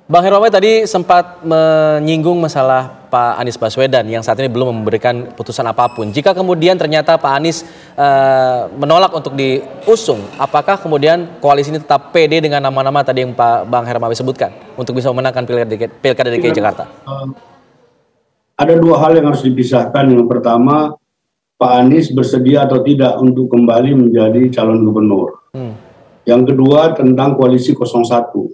Bang Hermawi tadi sempat menyinggung masalah Pak Anies Baswedan yang saat ini belum memberikan putusan apapun. Jika kemudian ternyata Pak Anies menolak untuk diusung, apakah kemudian koalisi ini tetap pede dengan nama-nama tadi yang Bang Hermawi sebutkan untuk bisa memenangkan Pilkada DKI Jakarta? Ada dua hal yang harus dipisahkan. Yang pertama, Pak Anies bersedia atau tidak untuk kembali menjadi calon gubernur. Yang kedua tentang koalisi 01.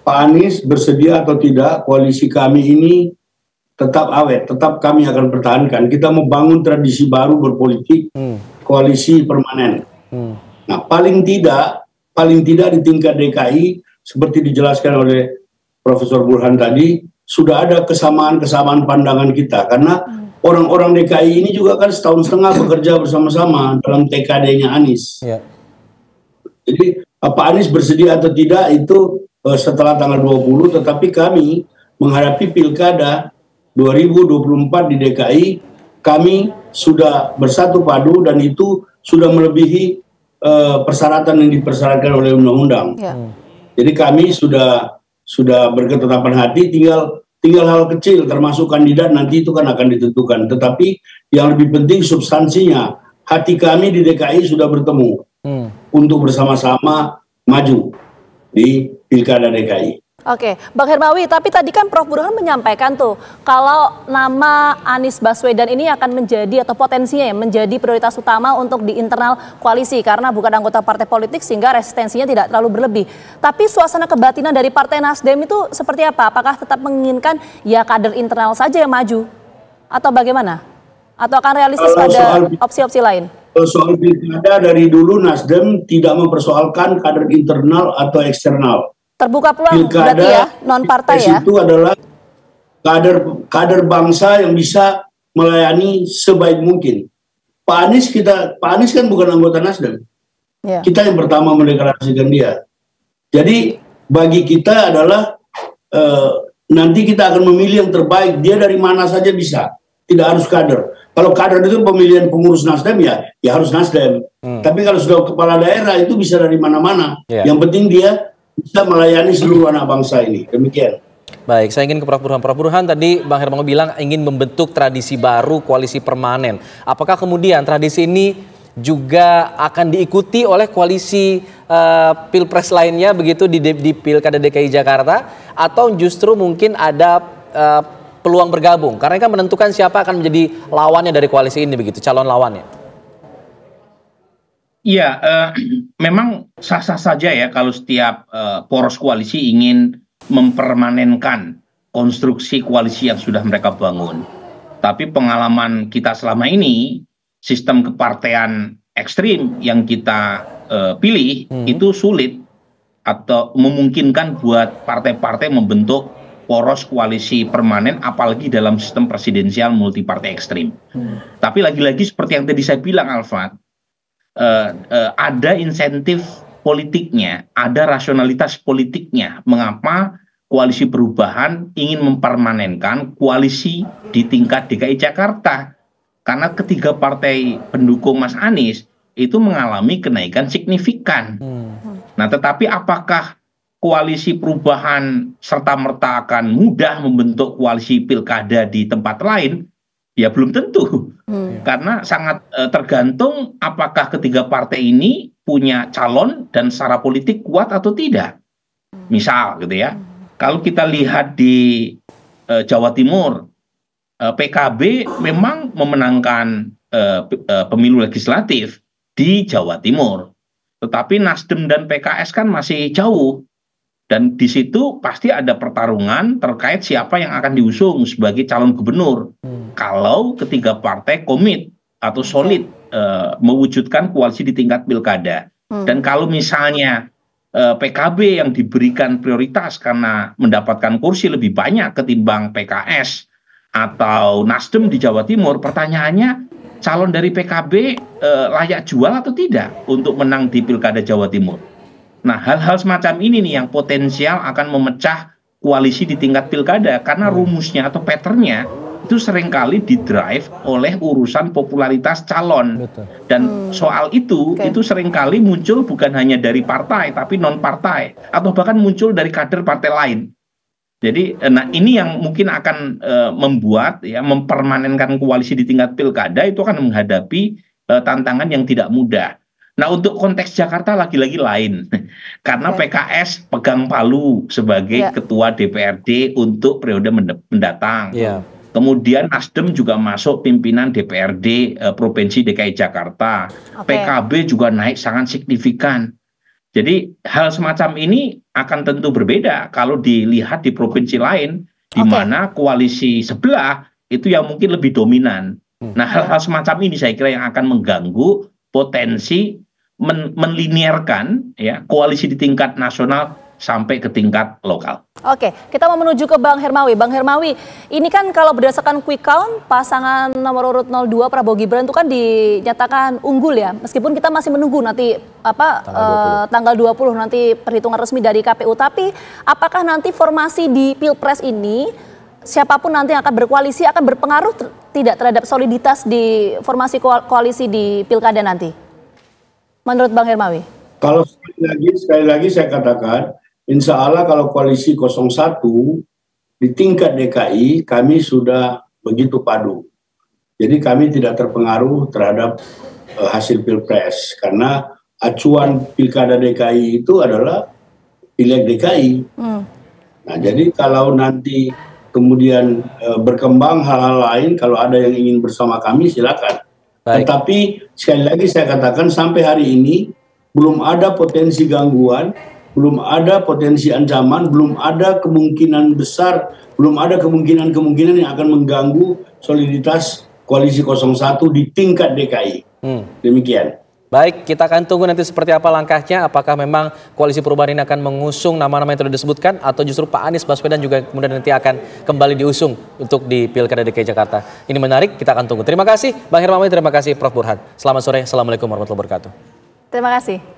Pak Anies bersedia atau tidak, koalisi kami ini tetap awet, tetap kami akan pertahankan. Kita membangun tradisi baru berpolitik, koalisi permanen. Nah, paling tidak di tingkat DKI, seperti dijelaskan oleh Profesor Burhan tadi, sudah ada kesamaan pandangan kita. Karena orang-orang DKI ini juga kan setahun setengah bekerja bersama-sama dalam TKD-nya Anies. Jadi Pak Anies bersedia atau tidak itu setelah tanggal 20, tetapi kami menghadapi Pilkada 2024 di DKI, kami sudah bersatu padu dan itu sudah melebihi persyaratan yang dipersyaratkan oleh undang-undang. Jadi kami sudah berketetapan hati, tinggal hal kecil termasuk kandidat nanti itu kan akan ditentukan. Tetapi yang lebih penting substansinya, hati kami di DKI sudah bertemu untuk bersama-sama maju di Pilkada DKI. Oke, Bang Hermawi, tapi tadi kan Prof. Burhan menyampaikan tuh kalau nama Anies Baswedan ini akan menjadi atau potensinya ya menjadi prioritas utama untuk di internal koalisi karena bukan anggota partai politik sehingga resistensinya tidak terlalu berlebih. Tapi suasana kebatinan dari Partai Nasdem itu seperti apa? Apakah tetap menginginkan ya kader internal saja yang maju atau bagaimana? Atau akan realistis pada opsi-opsi lain? Soal pilkada dari dulu Nasdem tidak mempersoalkan kader internal atau eksternal. Terbuka peluang berarti ya, non partai ya. Itu adalah kader bangsa yang bisa melayani sebaik mungkin. Pak Anies kan bukan anggota Nasdem. Kita yang pertama mendeklarasikan dia. Jadi bagi kita adalah nanti kita akan memilih yang terbaik. Dia dari mana saja bisa, tidak harus kader. Kalau kader itu pemilihan pengurus Nasdem ya harus Nasdem. Tapi kalau sudah kepala daerah itu bisa dari mana-mana. Yang penting dia bisa melayani seluruh anak bangsa ini. Demikian. Baik, saya ingin ke Prof. Burhan. Prof. Burhan tadi Bang Hermawi bilang ingin membentuk tradisi baru koalisi permanen. Apakah kemudian tradisi ini juga akan diikuti oleh koalisi pilpres lainnya begitu di Pilkada DKI Jakarta? Atau justru mungkin ada peluang bergabung? Karena kan menentukan siapa akan menjadi lawannya dari koalisi ini begitu, calon lawannya. Iya, memang sah-sah saja ya kalau setiap poros koalisi ingin mempermanenkan konstruksi koalisi yang sudah mereka bangun. Tapi pengalaman kita selama ini, sistem kepartean ekstrim yang kita pilih itu sulit atau memungkinkan buat partai-partai membentuk poros koalisi permanen, apalagi dalam sistem presidensial multipartai ekstrim. Tapi lagi-lagi seperti yang tadi saya bilang, Alfat, ada insentif politiknya, ada rasionalitas politiknya. Mengapa koalisi perubahan ingin mempermanenkan koalisi di tingkat DKI Jakarta? Karena ketiga partai pendukung Mas Anies itu mengalami kenaikan signifikan. Nah, tetapi apakah koalisi perubahan serta-merta akan mudah membentuk koalisi pilkada di tempat lain? Ya belum tentu, karena sangat tergantung apakah ketiga partai ini punya calon dan secara politik kuat atau tidak. Misal gitu ya, kalau kita lihat di Jawa Timur, PKB memang memenangkan pemilu legislatif di Jawa Timur, tetapi Nasdem dan PKS kan masih jauh. Dan di situ pasti ada pertarungan terkait siapa yang akan diusung sebagai calon gubernur. Kalau ketiga partai komit atau solid mewujudkan koalisi di tingkat pilkada. Dan kalau misalnya PKB yang diberikan prioritas karena mendapatkan kursi lebih banyak ketimbang PKS atau Nasdem di Jawa Timur, pertanyaannya calon dari PKB layak jual atau tidak untuk menang di pilkada Jawa Timur. Nah, hal-hal semacam ini nih yang potensial akan memecah koalisi di tingkat pilkada karena rumusnya atau patternnya itu seringkali didrive oleh urusan popularitas calon. Betul. Dan soal itu seringkali muncul bukan hanya dari partai, tapi non-partai, atau bahkan muncul dari kader partai lain. Jadi, nah ini yang mungkin akan membuat, ya, mempermanenkan koalisi di tingkat pilkada itu akan menghadapi tantangan yang tidak mudah. Nah, untuk konteks Jakarta lagi-lagi lain, karena PKS pegang palu sebagai ketua DPRD untuk periode mendatang. Kemudian Nasdem juga masuk pimpinan DPRD Provinsi DKI Jakarta. PKB juga naik sangat signifikan. Jadi hal semacam ini akan tentu berbeda kalau dilihat di provinsi lain, di mana koalisi sebelah itu yang mungkin lebih dominan. Nah, hal-hal semacam ini saya kira yang akan mengganggu potensi menlinearkan, ya, koalisi di tingkat nasional sampai ke tingkat lokal. Oke, kita mau menuju ke Bang Hermawi. Bang Hermawi, ini kan kalau berdasarkan quick count, pasangan nomor urut 02 Prabowo Gibran itu kan dinyatakan unggul, ya. Meskipun kita masih menunggu nanti tanggal 20 nanti perhitungan resmi dari KPU. Tapi apakah nanti formasi di Pilpres ini, siapapun nanti yang akan berkoalisi akan berpengaruh tidak terhadap soliditas di formasi koalisi di Pilkada nanti? Menurut Bang Hermawi? Kalau sekali lagi saya katakan, insya Allah kalau koalisi 01 di tingkat DKI kami sudah begitu padu. Jadi kami tidak terpengaruh terhadap hasil Pilpres, karena acuan Pilkada DKI itu adalah Pileg DKI. Nah, jadi kalau nanti kemudian berkembang hal-hal lain, kalau ada yang ingin bersama kami silakan. Tetapi sekali lagi saya katakan, sampai hari ini belum ada potensi gangguan, belum ada potensi ancaman, belum ada kemungkinan besar, belum ada kemungkinan yang akan mengganggu soliditas koalisi 01 di tingkat DKI. Demikian. Baik, kita akan tunggu nanti seperti apa langkahnya. Apakah memang koalisi perubahan ini akan mengusung nama-nama yang tadi disebutkan, atau justru Pak Anies Baswedan juga kemudian nanti akan kembali diusung untuk di Pilkada DKI Jakarta. Ini menarik, kita akan tunggu. Terima kasih Bang Hermawi, terima kasih Prof Burhan. Selamat sore, Assalamualaikum warahmatullahi wabarakatuh. Terima kasih.